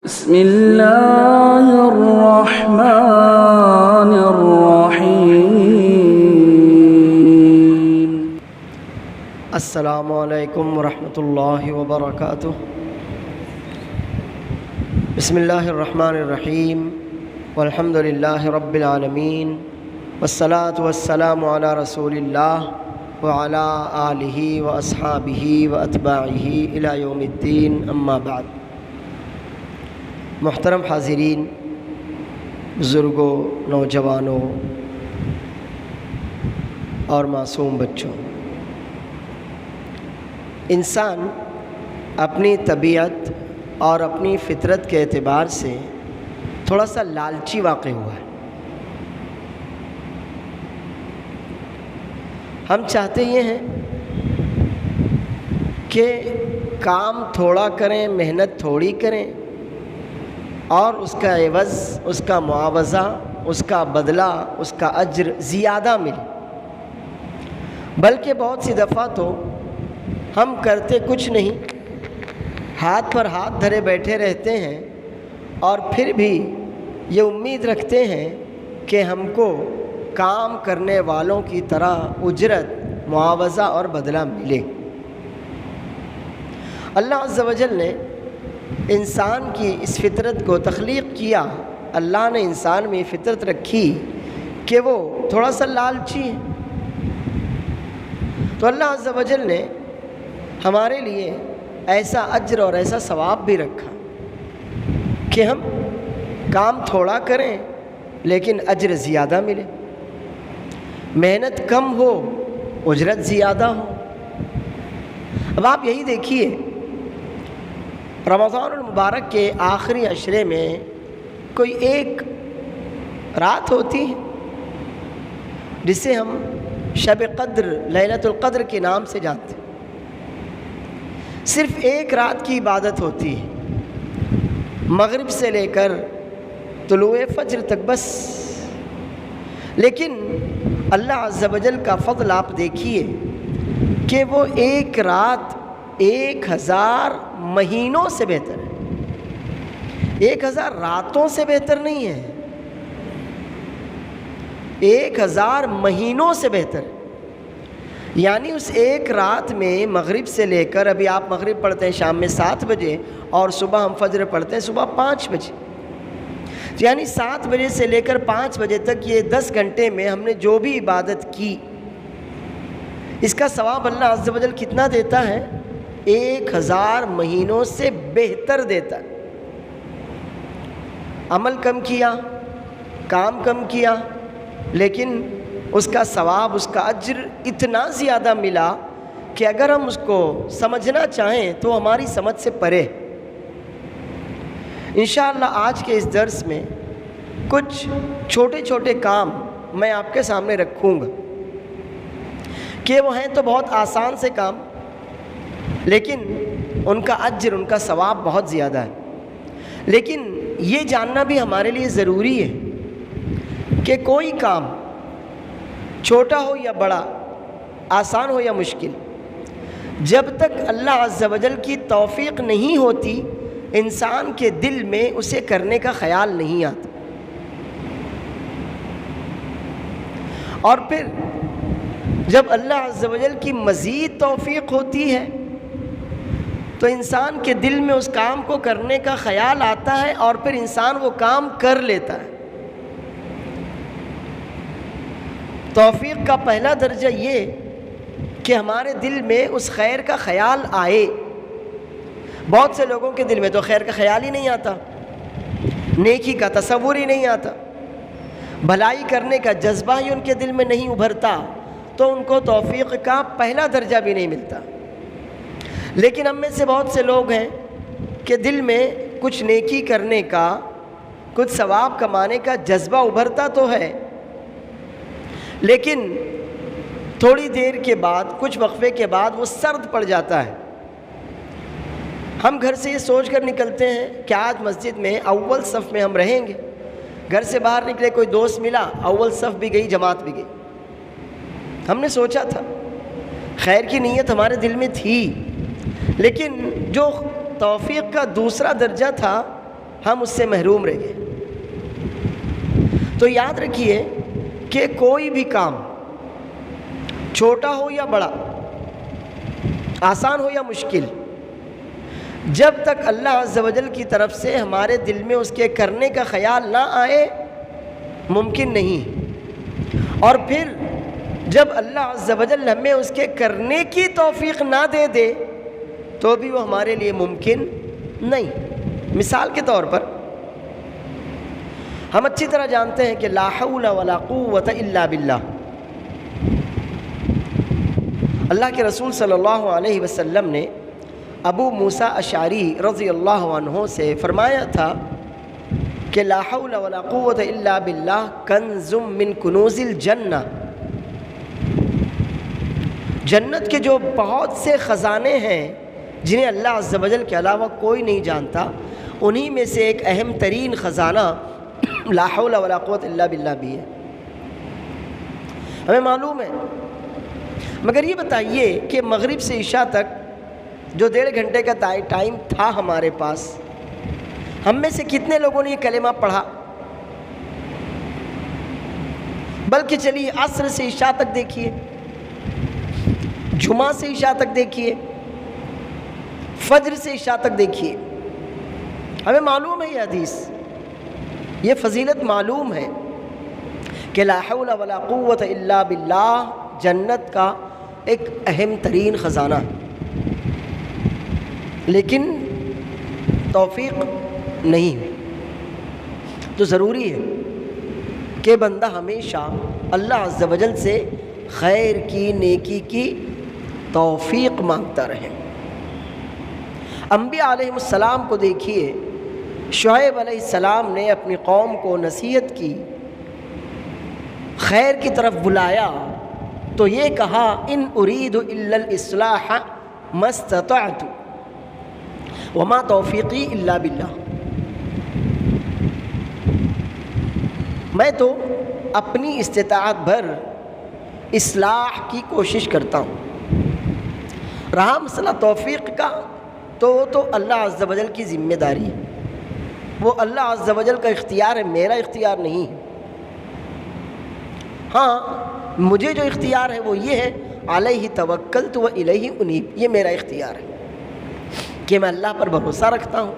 بسم اللہ الرحمن الرحیم۔ السلام علیکم ورحمۃ اللہ وبرکاتہ۔ بسم اللہ الرحمن الرحیم والحمد للہ رب العالمین والصلاة والسلام علی رسول اللہ وعلی آلہ واصحابہ واتباعہ الی یوم الدین، اما بعد۔ محترم حاضرین، بزرگوں، نوجوانوں اور معصوم بچوں، انسان اپنی طبیعت اور اپنی فطرت کے اعتبار سے تھوڑا سا لالچی واقع ہوا ہے۔ ہم چاہتے یہ ہیں کہ کام تھوڑا کریں، محنت تھوڑی کریں اور اس کا عوض، اس کا معاوضہ، اس کا بدلہ، اس کا اجر زیادہ ملے، بلکہ بہت سی دفعہ تو ہم کرتے کچھ نہیں، ہاتھ پر ہاتھ دھرے بیٹھے رہتے ہیں اور پھر بھی یہ امید رکھتے ہیں کہ ہم کو کام کرنے والوں کی طرح اجرت، معاوضہ اور بدلہ ملے۔ اللہ عز و جل نے انسان کی اس فطرت کو تخلیق کیا، اللہ نے انسان میں فطرت رکھی کہ وہ تھوڑا سا لالچی ہے، تو اللہ عز و جل نے ہمارے لیے ایسا اجر اور ایسا ثواب بھی رکھا کہ ہم کام تھوڑا کریں لیکن اجر زیادہ ملے، محنت کم ہو اجرت زیادہ ہو۔ اب آپ یہی دیکھیے، رمضان المبارک کے آخری عشرے میں کوئی ایک رات ہوتی ہے جسے ہم شب قدر، لیلۃ القدر کے نام سے جانتے ہیں۔ صرف ایک رات کی عبادت ہوتی ہے، مغرب سے لے کر طلوع فجر تک بس، لیکن اللہ عز و جل کا فضل آپ دیکھیے کہ وہ ایک رات 1000 مہینوں سے بہتر ہے، 1000 راتوں سے بہتر نہیں ہے، 1000 مہینوں سے بہتر ہے۔ یعنی اس ایک رات میں مغرب سے لے کر، ابھی آپ مغرب پڑھتے ہیں شام میں 7 بجے اور صبح ہم فجر پڑھتے ہیں صبح 5 بجے، یعنی 7 بجے سے لے کر 5 بجے تک یہ 10 گھنٹے میں ہم نے جو بھی عبادت کی، اس کا ثواب اللہ عز و جل کتنا دیتا ہے؟ 1000 مہینوں سے بہتر دیتا ہے۔ عمل کم کیا، کام کم کیا، لیکن اس کا ثواب، اس کا اجر اتنا زیادہ ملا کہ اگر ہم اس کو سمجھنا چاہیں تو ہماری سمجھ سے پرے۔ انشاءاللہ آج کے اس درس میں کچھ چھوٹے چھوٹے کام میں آپ کے سامنے رکھوں گا کہ وہ ہیں تو بہت آسان سے کام، لیکن ان کا اجر، ان کا ثواب بہت زیادہ ہے۔ لیکن یہ جاننا بھی ہمارے لیے ضروری ہے کہ کوئی کام چھوٹا ہو یا بڑا، آسان ہو یا مشکل، جب تک اللہ عز و جل کی توفیق نہیں ہوتی، انسان کے دل میں اسے کرنے کا خیال نہیں آتا۔ اور پھر جب اللہ عز و جل کی مزید توفیق ہوتی ہے تو انسان کے دل میں اس کام کو کرنے کا خیال آتا ہے اور پھر انسان وہ کام کر لیتا ہے۔ توفیق کا پہلا درجہ یہ کہ ہمارے دل میں اس خیر کا خیال آئے۔ بہت سے لوگوں کے دل میں تو خیر کا خیال ہی نہیں آتا، نیکی کا تصور ہی نہیں آتا، بھلائی کرنے کا جذبہ ہی ان کے دل میں نہیں ابھرتا، تو ان کو توفیق کا پہلا درجہ بھی نہیں ملتا۔ لیکن ہم میں سے بہت سے لوگ ہیں کہ دل میں کچھ نیکی کرنے کا، کچھ ثواب کمانے کا جذبہ ابھرتا تو ہے، لیکن تھوڑی دیر کے بعد، کچھ وقفے کے بعد وہ سرد پڑ جاتا ہے۔ ہم گھر سے یہ سوچ کر نکلتے ہیں کہ آج مسجد میں اول صف میں ہم رہیں گے، گھر سے باہر نکلے، کوئی دوست ملا، اول صف بھی گئی، جماعت بھی گئی۔ ہم نے سوچا تھا، خیر کی نیت ہمارے دل میں تھی، لیکن جو توفیق کا دوسرا درجہ تھا ہم اس سے محروم رہ گئے۔ تو یاد رکھیے کہ کوئی بھی کام چھوٹا ہو یا بڑا، آسان ہو یا مشکل، جب تک اللہ عز و جل کی طرف سے ہمارے دل میں اس کے کرنے کا خیال نہ آئے ممکن نہیں، اور پھر جب اللہ عز و جل ہمیں اس کے کرنے کی توفیق نہ دے دے تو بھی وہ ہمارے لیے ممکن نہیں۔ مثال کے طور پر ہم اچھی طرح جانتے ہیں کہ لا حول ولا قوت الا باللہ، اللہ کے رسول صلی اللہ علیہ وسلم نے ابو موسیٰ اشعری رضی اللہ عنہ سے فرمایا تھا کہ لا حول ولا قوت الا باللہ کنز من کنوز الجنہ، جنت کے جو بہت سے خزانے ہیں جنہیں اللہ عز و جل کے علاوہ کوئی نہیں جانتا، انہی میں سے ایک اہم ترین خزانہ لا حول ولا قوت الا باللہ بھی ہے۔ ہمیں معلوم ہے، مگر یہ بتائیے کہ مغرب سے عشاء تک جو 1.5 گھنٹے کا ٹائم تھا ہمارے پاس، ہم میں سے کتنے لوگوں نے یہ کلمہ پڑھا؟ بلکہ چلیے عصر سے عشاء تک دیکھیے، جمعہ سے عشاء تک دیکھیے، فجر سے عشاء تک دیکھیے، ہمیں معلوم ہے یہ حدیث، یہ فضیلت معلوم ہے کہ لا حول ولا قوت الا باللہ جنت کا ایک اہم ترین خزانہ ہے، لیکن توفیق نہیں ہے۔ تو ضروری ہے کہ بندہ ہمیشہ اللہ عز و جل سے خیر کی، نیکی کی توفیق مانگتا رہے۔ انبیاء علیہ السلام کو دیکھیے، شعیب علیہ السلام نے اپنی قوم کو نصیحت کی، خیر کی طرف بلایا، تو یہ کہا ان ارید الا الاصلاح ما استطعت وما توفیقی الا باللہ، میں تو اپنی استطاعت بھر اصلاح کی کوشش کرتا ہوں، رہا مسئلہ توفیق کا تو اللہ عز و جل کی ذمہ داری ہے، وہ اللہ عز و جل کا اختیار ہے، میرا اختیار نہیں ہے۔ ہاں مجھے جو اختیار ہے وہ یہ ہے علیہ توکلت و الیہ انیب، یہ میرا اختیار ہے کہ میں اللہ پر بھروسہ رکھتا ہوں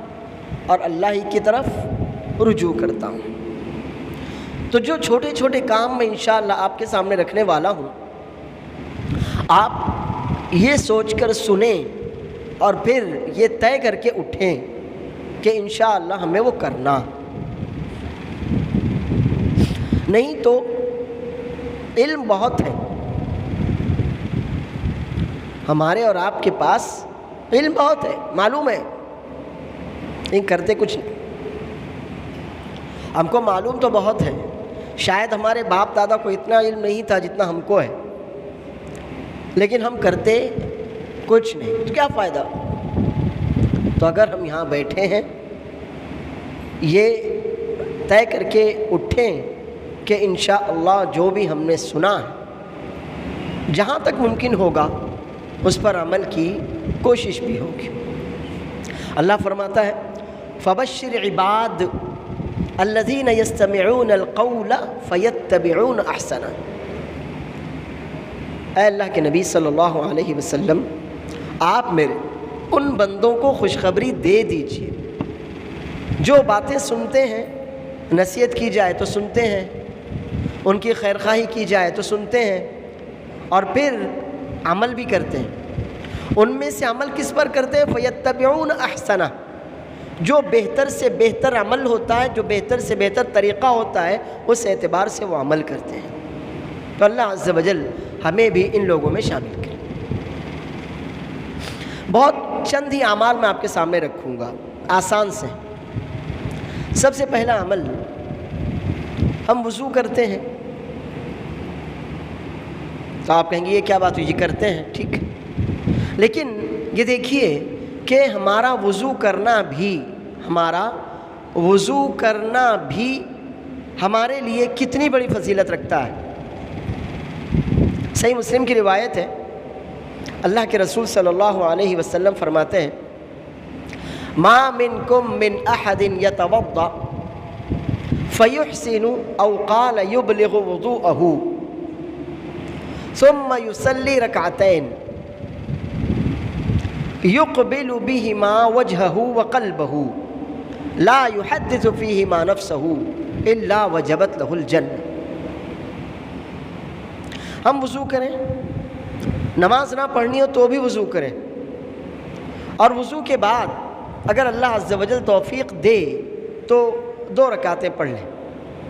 اور اللہ ہی کی طرف رجوع کرتا ہوں۔ تو جو چھوٹے چھوٹے کام میں انشاءاللہ آپ کے سامنے رکھنے والا ہوں، آپ یہ سوچ کر سنیں اور پھر یہ طے کر کے اٹھیں کہ انشاءاللہ ہمیں وہ کرنا، نہیں تو علم بہت ہے ہمارے اور آپ کے پاس، علم بہت ہے، معلوم ہے، لیکن کرتے کچھ نہیں۔ ہم کو معلوم تو بہت ہے، شاید ہمارے باپ دادا کو اتنا علم نہیں تھا جتنا ہم کو ہے، لیکن ہم کرتے کچھ نہیں، تو کیا فائدہ؟ تو اگر ہم یہاں بیٹھے ہیں، یہ طے کر کے اٹھیں کہ انشاءاللہ جو بھی ہم نے سنا ہے، جہاں تک ممکن ہوگا اس پر عمل کی کوشش بھی ہوگی۔ اللہ فرماتا ہے فبشر عباد الذین یستمعون القول فیتبعون احسنہ، اے اللہ کے نبی صلی اللہ علیہ وسلم، آپ میرے ان بندوں کو خوشخبری دے دیجئے جو باتیں سنتے ہیں، نصیحت کی جائے تو سنتے ہیں، ان کی خیرخواہی کی جائے تو سنتے ہیں، اور پھر عمل بھی کرتے ہیں۔ ان میں سے عمل کس پر کرتے ہیں؟ فیتبعون احسنہ، جو بہتر سے بہتر عمل ہوتا ہے، جو بہتر سے بہتر طریقہ ہوتا ہے، اس اعتبار سے وہ عمل کرتے ہیں۔ تو اللہ عز و جل ہمیں بھی ان لوگوں میں شامل کرے۔ بہت چند ہی اعمال میں آپ کے سامنے رکھوں گا، آسان سے۔ سب سے پہلا عمل، ہم وضو کرتے ہیں، تو آپ کہیں گے یہ کیا بات ہوئی، یہ کرتے ہیں، ٹھیک ہے، لیکن یہ دیکھیے کہ ہمارا وضو کرنا بھی ہمارے لیے کتنی بڑی فضیلت رکھتا ہے۔ صحیح مسلم کی روایت ہے، اللہ کے رسول صلی اللہ علیہ وسلم فرماتے ہیں ما منکم من احد یتوضأ فیحسن او قال یبلغ وضوءه ثم يصلي ركعتين يقبل بهما وجهه وقلبه لا يحدث فيهما نفسه الا وجبت له الجنة۔ ہم وضو کریں، نماز نہ پڑھنی ہو تو بھی وضو کریں، اور وضو کے بعد اگر اللہ عز و جل توفیق دے تو 2 رکعتیں پڑھ لیں،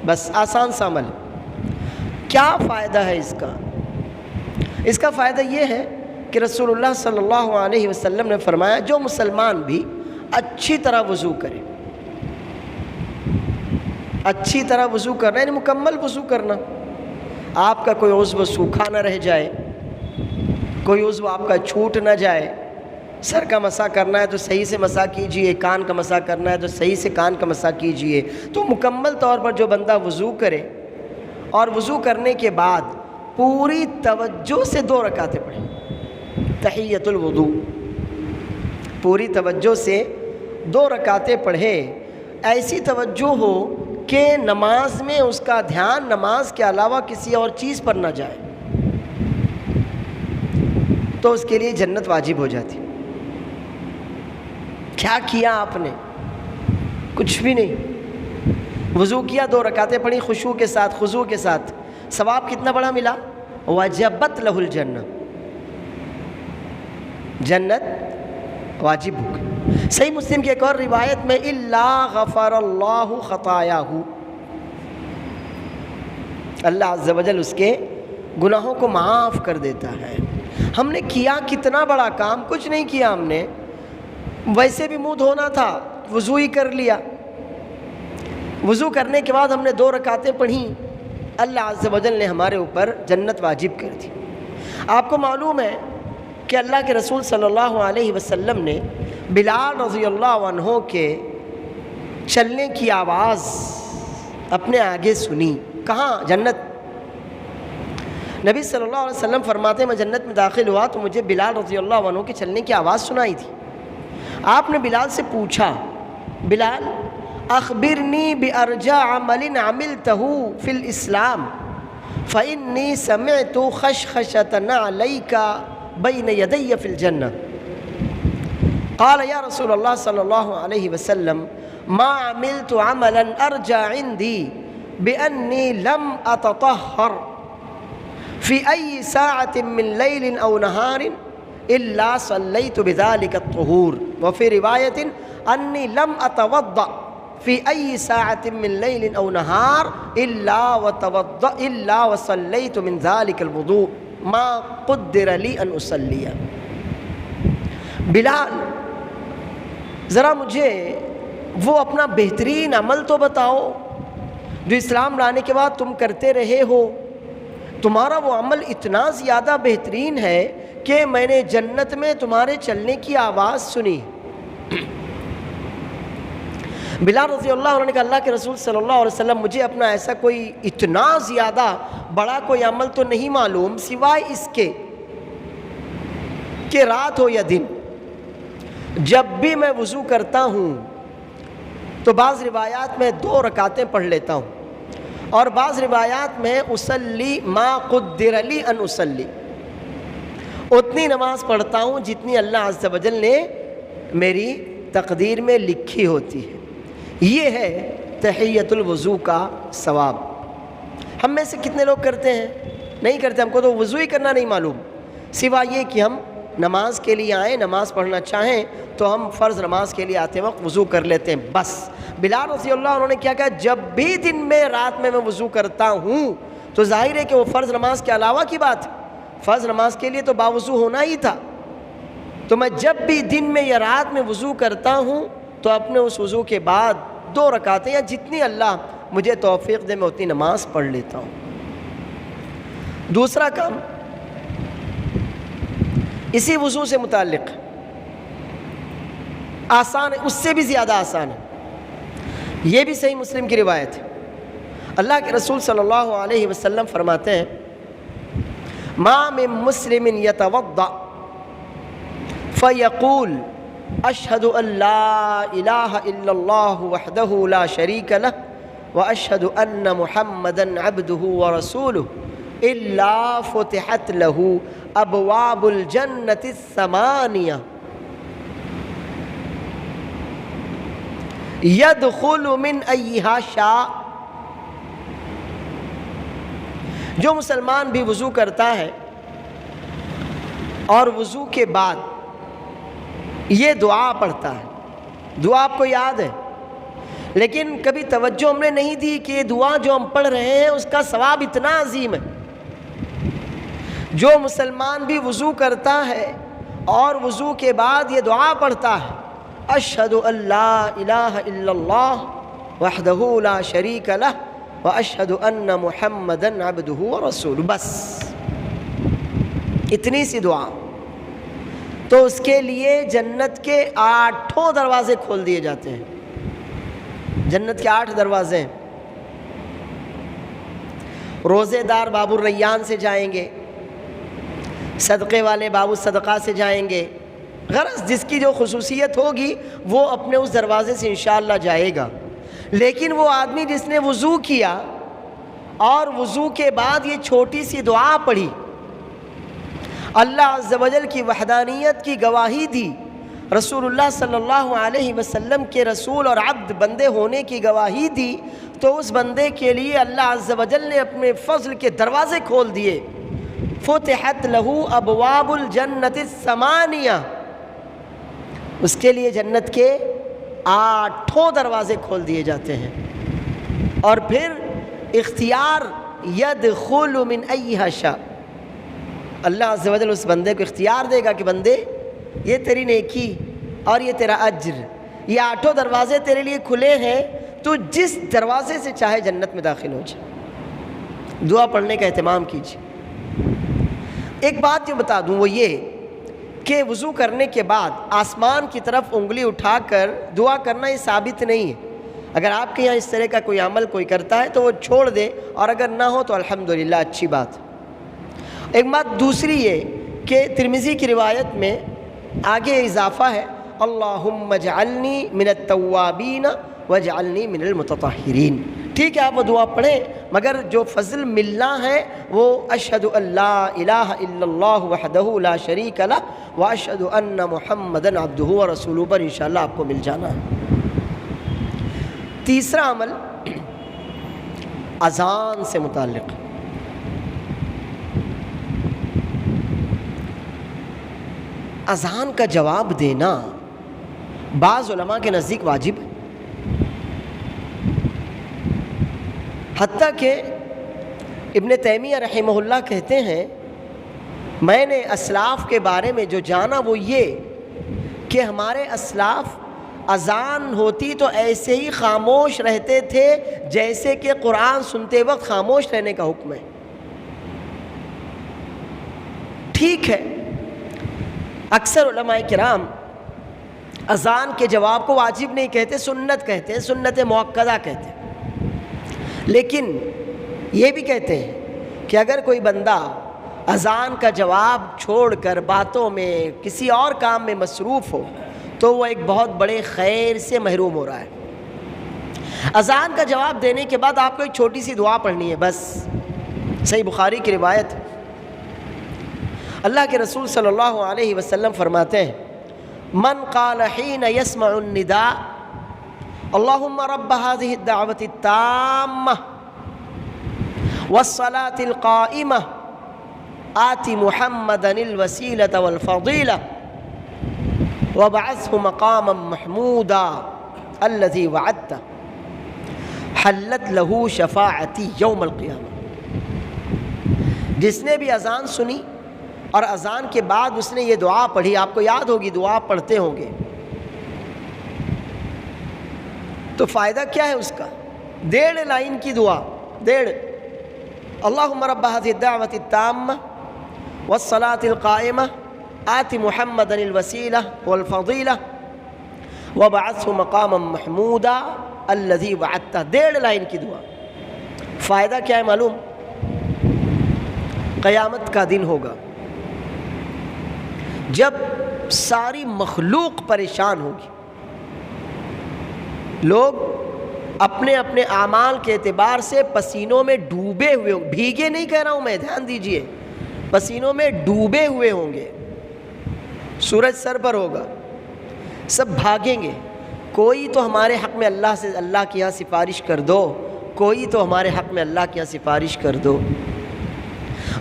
بس آسان سا عمل۔ کیا فائدہ ہے اس کا؟ اس کا فائدہ یہ ہے کہ رسول اللہ صلی اللہ علیہ وسلم نے فرمایا جو مسلمان بھی اچھی طرح وضو کرے، اچھی طرح وضو کرنا یعنی مکمل وضو کرنا، آپ کا کوئی عضو سوکھا نہ رہ جائے، کوئی عضو آپ کا چھوٹ نہ جائے، سر کا مسح کرنا ہے تو صحیح سے مسح کیجئے، کان کا مسح کرنا ہے تو صحیح سے کان کا مسح کیجئے۔ تو مکمل طور پر جو بندہ وضو کرے اور وضو کرنے کے بعد پوری توجہ سے 2 رکعتیں پڑھیں، تحیۃ الوضو، پوری توجہ سے 2 رکعتیں پڑھے، ایسی توجہ ہو کہ نماز میں اس کا دھیان نماز کے علاوہ کسی اور چیز پر نہ جائے، تو اس کے لیے جنت واجب ہو جاتی۔ کیا کیا آپ نے؟ کچھ بھی نہیں، وضو کیا، 2 رکعتیں پڑھی خشوع کے ساتھ، خضوع کے ساتھ، ثواب کتنا بڑا ملا؟ وجبت لہ الجنہ، جنت واجب ہو گئی۔ صحیح مسلم کی ایک اور روایت میں الا غفر اللہ خطایاہ، اللہ عز و جل اس کے گناہوں کو معاف کر دیتا ہے۔ ہم نے کیا کتنا بڑا کام؟ کچھ نہیں کیا ہم نے، ویسے بھی منہ دھونا تھا، وضو ہی کر لیا، وضو کرنے کے بعد ہم نے 2 رکعتیں پڑھیں، اللہ عز و جل نے ہمارے اوپر جنت واجب کر دی۔ آپ کو معلوم ہے کہ اللہ کے رسول صلی اللہ علیہ وسلم نے بلال رضی اللہ عنہ کے چلنے کی آواز اپنے آگے سنی۔ کہاں؟ جنت۔ نبی صلی اللہ علیہ وسلم فرماتے ہیں میں جنت میں داخل ہوا تو مجھے بلال رضی اللہ عنہ کے چلنے کی آواز سنائی تھی۔ آپ نے بلال سے پوچھا، بلال اخبرنی بارجى عمل عملته في الاسلام فاني سمعت خشخشة نعليك بين يدي في الجنة۔ قال يا رسول الله صلى الله عليه وسلم ما عملت عملا ارجى عندي باني لم اتطهر في اي ساعة من ليل او نهار الا صليت بذلك الطهور، وفي رواية اني لم اتوضأ فی ای ساعت من لیل او نہار الا وصلیت من ذلک الوضوء ما قدر لی ان اصلی۔ بلال ذرا مجھے وہ اپنا بہترین عمل تو بتاؤ جو اسلام لانے کے بعد تم کرتے رہے ہو، تمہارا وہ عمل اتنا زیادہ بہترین ہے کہ میں نے جنت میں تمہارے چلنے کی آواز سنی۔ بلال رضی اللہ عنہ نے کہا اللہ کے رسول صلی اللہ علیہ وسلم مجھے اپنا ایسا کوئی اتنا زیادہ بڑا کوئی عمل تو نہیں معلوم سوائے اس کے کہ رات ہو یا دن جب بھی میں وضو کرتا ہوں تو بعض روایات میں 2 رکعتیں پڑھ لیتا ہوں اور بعض روایات میں اصلی ما قدر لی ان اصلی، اتنی نماز پڑھتا ہوں جتنی اللہ عز و جل نے میری تقدیر میں لکھی ہوتی ہے۔ یہ ہے تحیۃ الوضو کا ثواب۔ ہم میں سے کتنے لوگ کرتے ہیں؟ نہیں کرتے، ہم کو تو وضو ہی کرنا نہیں معلوم، سوا یہ کہ ہم نماز کے لیے آئیں، نماز پڑھنا چاہیں تو ہم فرض نماز کے لیے آتے وقت وضو کر لیتے ہیں بس۔ بلال رضی اللہ عنہ نے کیا کہا جب بھی دن میں رات میں وضو کرتا ہوں تو ظاہر ہے کہ وہ فرض نماز کے علاوہ کی بات، فرض نماز کے لیے تو باوضو ہونا ہی تھا، تو میں جب بھی دن میں یا رات میں وضو کرتا ہوں تو اپنے اس وضو کے بعد 2 رکعتیں یا جتنی اللہ مجھے توفیق دے میں اتنی نماز پڑھ لیتا ہوں۔ دوسرا کام اسی وضو سے متعلق آسان ہے، اس سے بھی زیادہ آسان ہے، یہ بھی صحیح مسلم کی روایت ہے۔ اللہ کے رسول صلی اللہ علیہ وسلم فرماتے ہیں ما من مسلم یتوضأ فیقول اشہد ان لا الہ الا اللہ وحدہ لا شریک لہ واشہد ان محمدا عبدہ ورسولہ الا فتحت لہ ابواب الجنۃ الثمانیہ یدخل من ایہا شاء. جو مسلمان بھی وضو کرتا ہے اور وضو کے بعد یہ دعا پڑھتا ہے, دعا آپ کو یاد ہے لیکن کبھی توجہ ہم نے نہیں دی کہ یہ دعا جو ہم پڑھ رہے ہیں اس کا ثواب اتنا عظیم ہے. جو مسلمان بھی وضو کرتا ہے اور وضو کے بعد یہ دعا پڑھتا ہے, اشہد ان لا الہ الا اللہ وحدہ لا شریک لہ واشہد ان محمدا عبدہ ورسولہ, بس اتنی سی دعا, تو اس کے لیے جنت کے 8 دروازے کھول دیے جاتے ہیں. جنت کے 8 دروازے ہیں. روزے دار باب الریان سے جائیں گے, صدقے والے باب الصدقہ سے جائیں گے. غرض جس کی جو خصوصیت ہوگی وہ اپنے اس دروازے سے انشاءاللہ جائے گا. لیکن وہ آدمی جس نے وضو کیا اور وضو کے بعد یہ چھوٹی سی دعا پڑھی, اللہ عز و جل کی وحدانیت کی گواہی دی, رسول اللہ صلی اللہ علیہ وسلم کے رسول اور عبد بندے ہونے کی گواہی دی, تو اس بندے کے لیے اللہ عز و جل نے اپنے فضل کے دروازے کھول دیے. فتحت لہ ابواب الجنۃ الثمانیہ, اس کے لیے جنت کے 8 دروازے کھول دیے جاتے ہیں. اور پھر اختیار یدخل من ایہا شاء, اللہ عز و جل اس بندے کو اختیار دے گا کہ بندے یہ تیری نیکی اور یہ تیرا اجر, یہ 8 دروازے تیرے لیے کھلے ہیں, تو جس دروازے سے چاہے جنت میں داخل ہو جائے. دعا پڑھنے کا اہتمام کیجیے. ایک بات جو بتا دوں وہ یہ کہ وضو کرنے کے بعد آسمان کی طرف انگلی اٹھا کر دعا کرنا یہ ثابت نہیں ہے. اگر آپ کے یہاں اس طرح کا کوئی عمل کوئی کرتا ہے تو وہ چھوڑ دے, اور اگر نہ ہو تو الحمدللہ اچھی بات. ایک بات دوسری یہ کہ ترمذی کی روایت میں آگے اضافہ ہے, اللہم اجعلنی من التوابین واجعلنی من المتطہرین. ٹھیک ہے آپ وہ دعا پڑھیں, مگر جو فضل ملنا ہے وہ اشہد ان لا الہ الا اللہ وحدہ لا شریک لہ واشہد ان محمدا عبدہ ورسولہ پر انشاءاللہ آپ کو مل جانا ہے. تیسرا عمل اذان سے متعلق. اذان کا جواب دینا بعض علماء کے نزدیک واجب ہے, حتیٰ کہ ابن تیمیہ رحمہ اللہ کہتے ہیں میں نے اسلاف کے بارے میں جو جانا وہ یہ کہ ہمارے اسلاف اذان ہوتی تو ایسے ہی خاموش رہتے تھے جیسے کہ قرآن سنتے وقت خاموش رہنے کا حکم ہے. ٹھیک ہے, اکثر علماء کرام اذان کے جواب کو واجب نہیں کہتے, سنت کہتے ہیں, سنت مؤکدہ کہتے ہیں. لیکن یہ بھی کہتے ہیں کہ اگر کوئی بندہ اذان کا جواب چھوڑ کر باتوں میں کسی اور کام میں مصروف ہو تو وہ ایک بہت بڑے خیر سے محروم ہو رہا ہے. اذان کا جواب دینے کے بعد آپ کو ایک چھوٹی سی دعا پڑھنی ہے بس. صحیح بخاری کی روایت, اللہ کے رسول صلی اللہ علیہ وسلم فرماتے ہیں من قال حین یسمع النداء اللہم رب هذه الدعوة التامة والصلاة القائمة آت محمدا الوسيلة والفضيلة وابعثه مقاما محمودا الذي وعدته حلت له شفاعتي يوم القيامة. جس نے بھی اذان سنی اور اذان کے بعد اس نے یہ دعا پڑھی, آپ کو یاد ہوگی دعا پڑھتے ہوں گے, تو فائدہ کیا ہے اس کا؟ 1.5 لائن کی دعا, 1.5 اللہم رب هذه الدعوة التامة والصلاة القائمة آت محمدا الوسيلة والفضيلة وابعثه مقاما محمودا الذي وعدته. 1.5 لائن کی دعا. فائدہ کیا ہے معلوم؟ قیامت کا دن ہوگا جب ساری مخلوق پریشان ہوگی. لوگ اپنے اپنے اعمال کے اعتبار سے پسینوں میں ڈوبے ہوئے ہوں، بھیگے نہیں کہہ رہا ہوں میں، دھیان دیجئے، پسینوں میں ڈوبے ہوئے ہوں گے. سورج سر پر ہوگا، سب بھاگیں گے. کوئی تو ہمارے حق میں اللہ کے یہاں سفارش کر دو، کوئی تو ہمارے حق میں اللہ کے یہاں سفارش کر دو.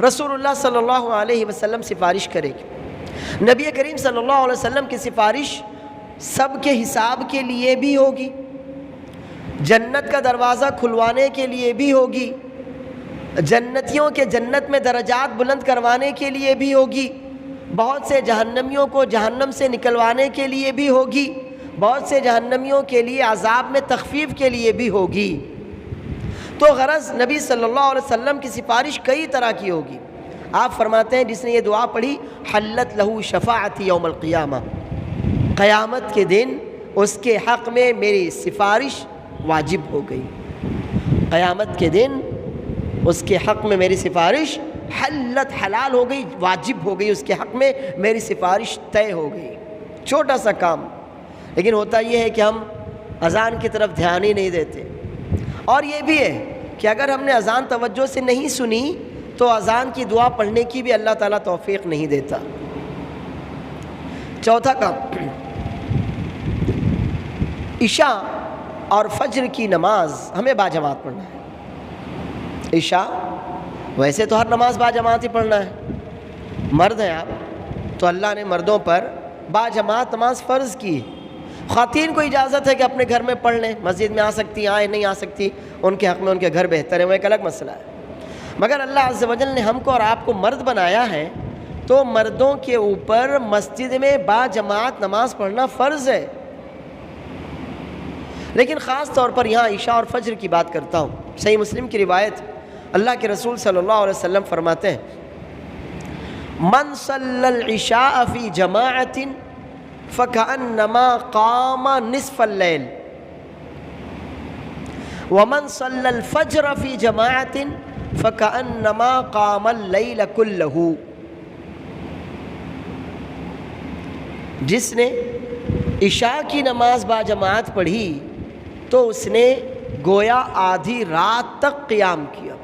رسول اللہ صلی اللہ علیہ وسلم سفارش کرے گی. نبی کریم صلی اللہ علیہ وسلم کی سفارش سب کے حساب کے لیے بھی ہوگی، جنت کا دروازہ کھلوانے کے لیے بھی ہوگی، جنتیوں کے جنت میں درجات بلند کروانے کے لیے بھی ہوگی، بہت سے جہنمیوں کو جہنم سے نکلوانے کے لیے بھی ہوگی، بہت سے جہنمیوں کے لیے عذاب میں تخفیف کے لیے بھی ہوگی. تو غرض نبی صلی اللہ علیہ وسلم کی سفارش کئی طرح کی ہوگی. آپ فرماتے ہیں جس نے یہ دعا پڑھی حلت لہو شفاعتی یوم القیامہ، قیامت کے دن اس کے حق میں میری سفارش واجب ہو گئی. قیامت کے دن اس کے حق میں میری سفارش حلت حلال ہو گئی، واجب ہو گئی، اس کے حق میں میری سفارش طے ہو گئی. چھوٹا سا کام، لیکن ہوتا یہ ہے کہ ہم اذان کی طرف دھیان ہی نہیں دیتے. اور یہ بھی ہے کہ اگر ہم نے اذان توجہ سے نہیں سنی تو اذان کی دعا پڑھنے کی بھی اللہ تعالیٰ توفیق نہیں دیتا. چوتھا کام، عشاء اور فجر کی نماز ہمیں باجماعت پڑھنا ہے. عشاء ویسے تو ہر نماز باجماعت ہی پڑھنا ہے. مرد ہیں آپ تو اللہ نے مردوں پر باجماعت نماز فرض کی. خواتین کو اجازت ہے کہ اپنے گھر میں پڑھ لیں، مسجد میں آ سکتی، آئیں نہیں آ سکتی، ان کے حق میں ان کے گھر بہتر ہے، وہ ایک الگ مسئلہ ہے. مگر اللہ عز و جل نے ہم کو اور آپ کو مرد بنایا ہے تو مردوں کے اوپر مسجد میں باجماعت نماز پڑھنا فرض ہے. لیکن خاص طور پر یہاں عشاء اور فجر کی بات کرتا ہوں. صحیح مسلم کی روایت، اللہ کے رسول صلی اللہ علیہ وسلم فرماتے ہیں من صلی العشاء فی جماعت فکأنما قام نصف اللیل ومن صلی الفجر فی جماعت فکأنما قام اللیل کلہ. جس نے عشاء کی نماز باجماعت پڑھی تو اس نے گویا آدھی رات تک قیام کیا.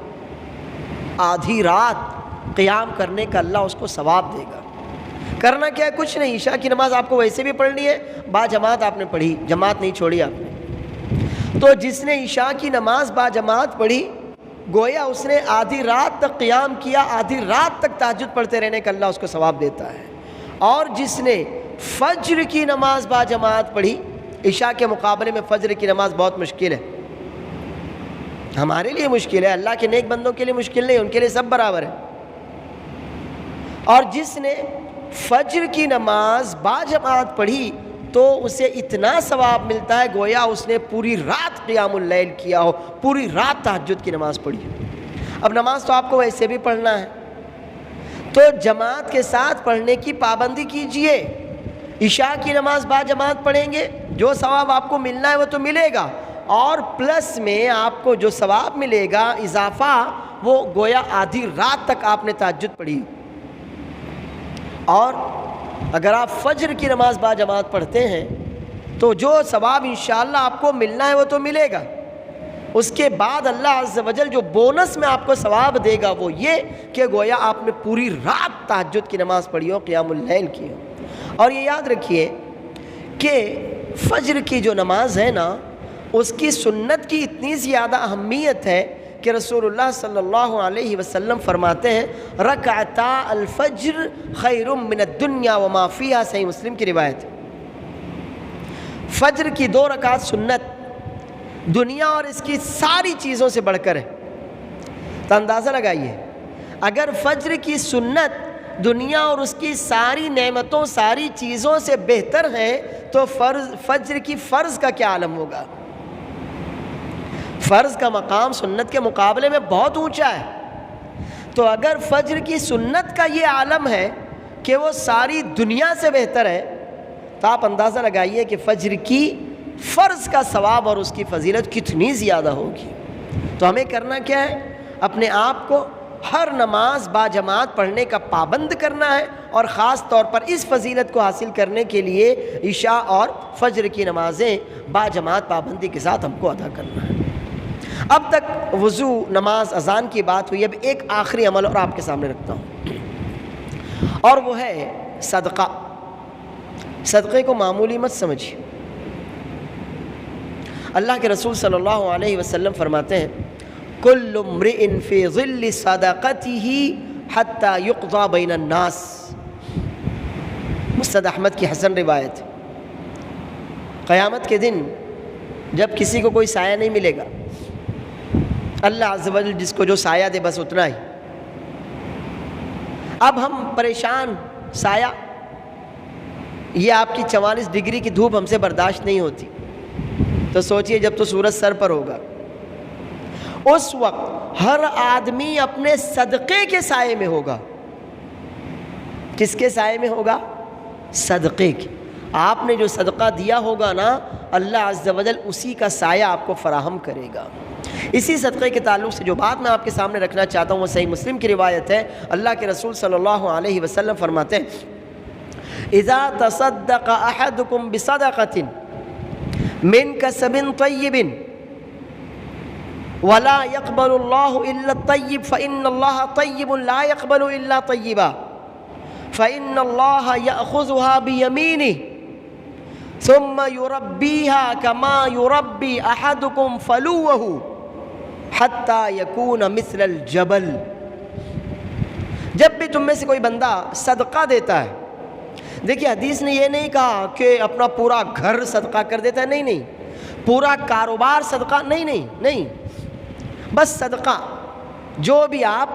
آدھی رات قیام کرنے کا اللہ اس کو ثواب دے گا. کرنا کیا ہے؟ کچھ نہیں. عشاء کی نماز آپ کو ویسے بھی پڑھنی ہے، باجماعت آپ نے پڑھی، جماعت نہیں چھوڑی آپ نے. تو جس نے عشاء کی نماز باجماعت پڑھی گویا اس نے آدھی رات تک قیام کیا، آدھی رات تک تہجد پڑھتے رہنے کا اللہ اس کو ثواب دیتا ہے. اور جس نے فجر کی نماز باجماعت پڑھی، عشاء کے مقابلے میں فجر کی نماز بہت مشکل ہے، ہمارے لیے مشکل ہے، اللہ کے نیک بندوں کے لیے مشکل نہیں، ان کے لیے سب برابر ہے. اور جس نے فجر کی نماز باجماعت پڑھی تو اسے اتنا ثواب ملتا ہے گویا اس نے پوری رات قیام اللیل کیا ہو، پوری رات تہجد کی نماز پڑھی. اب نماز تو آپ کو ویسے بھی پڑھنا ہے تو جماعت کے ساتھ پڑھنے کی پابندی کیجئے. عشاء کی نماز باجماعت پڑھیں گے، جو ثواب آپ کو ملنا ہے وہ تو ملے گا، اور پلس میں آپ کو جو ثواب ملے گا اضافہ، وہ گویا آدھی رات تک آپ نے تہجد پڑھی. اور اگر آپ فجر کی نماز باجماعت پڑھتے ہیں تو جو ثواب انشاءاللہ آپ کو ملنا ہے وہ تو ملے گا. اس کے بعد اللہ عز و جل جو بونس میں آپ کو ثواب دے گا وہ یہ کہ گویا آپ نے پوری رات تہجد کی نماز پڑھی ہو، قیام اللیل کی ہو. اور یہ یاد رکھیے کہ فجر کی جو نماز ہے نا، اس کی سنت کی اتنی زیادہ اہمیت ہے کہ رسول اللہ صلی اللہ علیہ وسلم فرماتے ہیں رکعتا الفجر خیر من الدنیا وما فیہا. صحیح مسلم کی روایت. فجر کی 2 رکعت سنت دنیا اور اس کی ساری چیزوں سے بڑھ کر ہے. تو اندازہ لگائیے، اگر فجر کی سنت دنیا اور اس کی ساری نعمتوں، ساری چیزوں سے بہتر ہے تو فجر کی فرض کا کیا عالم ہوگا. فرض کا مقام سنت کے مقابلے میں بہت اونچا ہے. تو اگر فجر کی سنت کا یہ عالم ہے کہ وہ ساری دنیا سے بہتر ہے تو آپ اندازہ لگائیے کہ فجر کی فرض کا ثواب اور اس کی فضیلت کتنی زیادہ ہوگی. تو ہمیں کرنا کیا ہے؟ اپنے آپ کو ہر نماز باجماعت پڑھنے کا پابند کرنا ہے، اور خاص طور پر اس فضیلت کو حاصل کرنے کے لیے عشاء اور فجر کی نمازیں باجماعت پابندی کے ساتھ ہم کو ادا کرنا ہے۔ اب تک وضو، نماز، اذان کی بات ہوئی، اب ایک آخری عمل اور آپ کے سامنے رکھتا ہوں، اور وہ ہے صدقہ۔ صدقے کو معمولی مت سمجھیے۔ اللہ کے رسول صلی اللہ علیہ وسلم فرماتے ہیں کل امرئ فی ظل صدقتہ حتی یقضى بین الناس، مسند احمد کی حسن روایت۔ قیامت کے دن جب کسی کو کوئی سایہ نہیں ملے گا، اللہ عز و جل جس کو جو سایہ دے بس اتنا ہی۔ اب ہم پریشان، سایہ، یہ آپ کی 44 ڈگری کی دھوپ ہم سے برداشت نہیں ہوتی، تو سوچئے جب تو سورج سر پر ہوگا، اس وقت ہر آدمی اپنے صدقے کے سائے میں ہوگا۔ کس کے سائے میں ہوگا؟ صدقے کے۔ آپ نے جو صدقہ دیا ہوگا نا، اللہ عز و جل اسی کا سایہ آپ کو فراہم کرے گا۔ اسی صدقے کے تعلق سے جو بات میں آپ کے سامنے رکھنا چاہتا ہوں وہ صحیح مسلم کی روایت ہے۔ اللہ کے رسول صلی اللہ علیہ وسلم فرماتے ہیں اذا تصدق احدکم بصدقۃ من کسب طیب ولا يقبل اللہ الا الطیب فإن اللہ طیب لا يقبل الا طیبا فإن اللہ یأخذها بیمینہ ثم یربیها كما یربی احدکم فلوہ حتی یکون مثل الجبل۔ جب بھی تم میں سے کوئی بندہ صدقہ دیتا ہے، دیکھیے حدیث نے یہ نہیں کہا کہ اپنا پورا گھر صدقہ کر دیتا ہے، نہیں، پورا کاروبار صدقہ، نہیں، بس صدقہ جو بھی آپ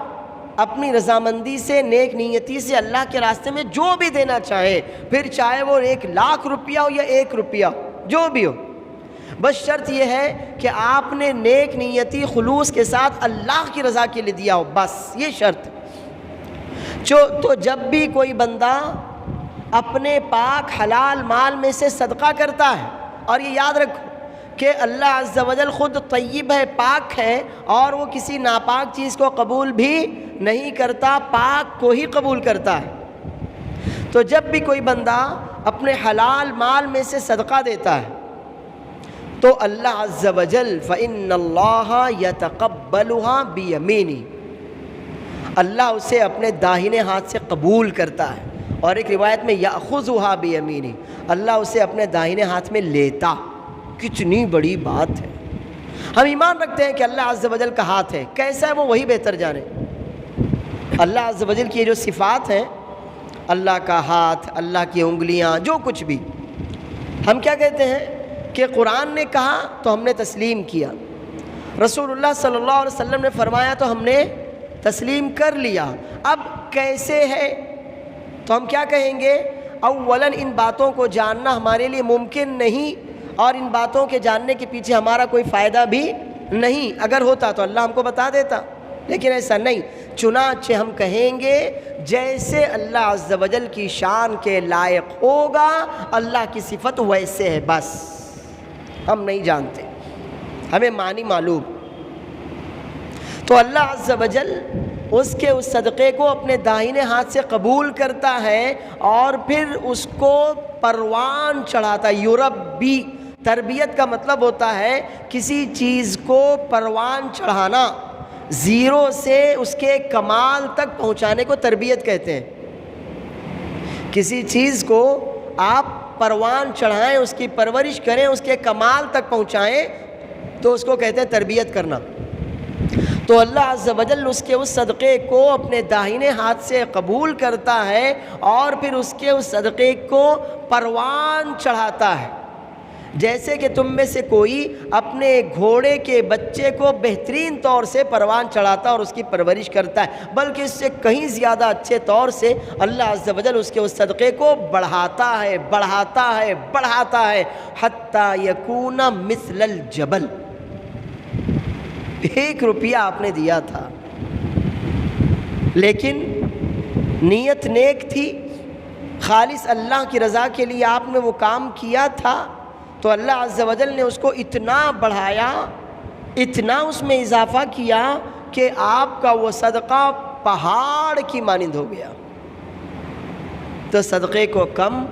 اپنی رضامندی سے، نیک نیتی سے اللہ کے راستے میں جو بھی دینا چاہے، پھر چاہے وہ 1,00,000 روپیہ ہو یا 1 روپیہ، جو بھی ہو، بس شرط یہ ہے کہ آپ نے نیک نیتی خلوص کے ساتھ اللہ کی رضا کے لیے دیا ہو، بس یہ شرط۔ تو جب بھی کوئی بندہ اپنے پاک حلال مال میں سے صدقہ کرتا ہے، اور یہ یاد رکھو کہ اللہ عز و جل خود طیب ہے، پاک ہے، اور وہ کسی ناپاک چیز کو قبول بھی نہیں کرتا، پاک کو ہی قبول کرتا ہے۔ تو جب بھی کوئی بندہ اپنے حلال مال میں سے صدقہ دیتا ہے تو اللہ عز و جل فإن اللہ یتقبلها بیمینہ، اللہ اسے اپنے داہنے ہاتھ سے قبول کرتا ہے، اور ایک روایت میں یأخذها بیمینہ، اللہ اسے اپنے داہنے ہاتھ میں لیتا۔ کتنی بڑی بات ہے۔ ہم ایمان رکھتے ہیں کہ اللہ عز و جل کا ہاتھ ہے، کیسا ہے وہ وہی بہتر جانے۔ اللہ عز و جل کی یہ جو صفات ہیں، اللہ کا ہاتھ، اللہ کی انگلیاں، جو کچھ بھی، ہم کیا کہتے ہیں کہ قرآن نے کہا تو ہم نے تسلیم کیا، رسول اللہ صلی اللہ علیہ وسلم نے فرمایا تو ہم نے تسلیم کر لیا۔ اب کیسے ہے تو ہم کیا کہیں گے؟ اولاً ان باتوں کو جاننا ہمارے لیے ممکن نہیں، اور ان باتوں کے جاننے کے پیچھے ہمارا کوئی فائدہ بھی نہیں۔ اگر ہوتا تو اللہ ہم کو بتا دیتا، لیکن ایسا نہیں۔ چنانچہ ہم کہیں گے جیسے اللہ عز و جل کی شان کے لائق ہوگا، اللہ کی صفت ویسے ہے، بس ہم نہیں جانتے، ہمیں معنی معلوم۔ تو اللہ عز و جل اس کے اس صدقے کو اپنے داہنے ہاتھ سے قبول کرتا ہے، اور پھر اس کو پروان چڑھاتا ہے۔ یربی، تربیت کا مطلب ہوتا ہے کسی چیز کو پروان چڑھانا، زیرو سے اس کے کمال تک پہنچانے کو تربیت کہتے ہیں۔ کسی چیز کو آپ پروان چڑھائیں، اس کی پرورش کریں، اس کے کمال تک پہنچائیں، تو اس کو کہتے ہیں تربیت کرنا۔ تو اللہ عز و جل اس کے اس صدقے کو اپنے داہنے ہاتھ سے قبول کرتا ہے، اور پھر اس کے اس صدقے کو پروان چڑھاتا ہے۔ جیسے کہ تم میں سے کوئی اپنے گھوڑے کے بچے کو بہترین طور سے پروان چڑھاتا اور اس کی پرورش کرتا ہے، بلکہ اس سے کہیں زیادہ اچھے طور سے اللہ عز و جل اس کے اس صدقے کو بڑھاتا ہے حتی یکون مثل الجبل۔ 1 روپیہ آپ نے دیا تھا، لیکن نیت نیک تھی، خالص اللہ کی رضا کے لیے آپ نے وہ کام کیا تھا، تو اللہ عز و جل نے اس کو اتنا بڑھایا، اتنا اس میں اضافہ کیا کہ آپ کا وہ صدقہ پہاڑ کی مانند ہو گیا۔ تو صدقے کو کم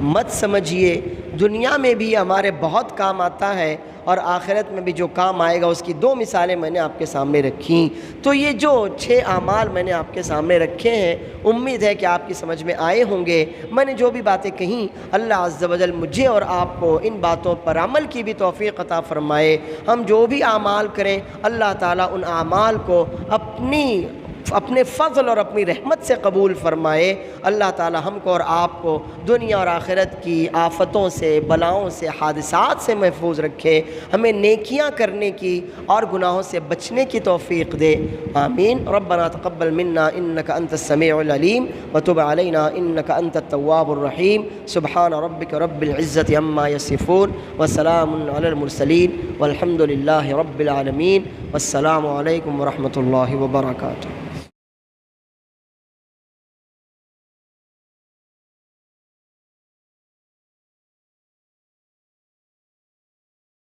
مت سمجھیے، دنیا میں بھی ہمارے بہت کام آتا ہے اور آخرت میں بھی جو کام آئے گا، اس کی 2 مثالیں میں نے آپ کے سامنے رکھیں۔ تو یہ جو 6 اعمال میں نے آپ کے سامنے رکھے ہیں، امید ہے کہ آپ کی سمجھ میں آئے ہوں گے۔ میں نے جو بھی باتیں کہیں، اللہ عز و جل مجھے اور آپ کو ان باتوں پر عمل کی بھی توفیق عطا فرمائے۔ ہم جو بھی اعمال کریں، اللہ تعالیٰ ان اعمال کو اپنے فضل اور اپنی رحمت سے قبول فرمائے۔ اللہ تعالی ہم کو اور آپ کو دنیا اور آخرت کی آفتوں سے، بلاؤں سے، حادثات سے محفوظ رکھے، ہمیں نیکیاں کرنے کی اور گناہوں سے بچنے کی توفیق دے، آمین۔ ربنا تقبل منا انک انت السمیع العلیم وتب علینا انک انت التواب الرحیم۔ سبحان ربک رب العزت عما یصفون وسلام علی المرسلین والحمد للہ رب العالمین۔ والسلام علیکم ورحمۃ اللہ وبرکاتہ۔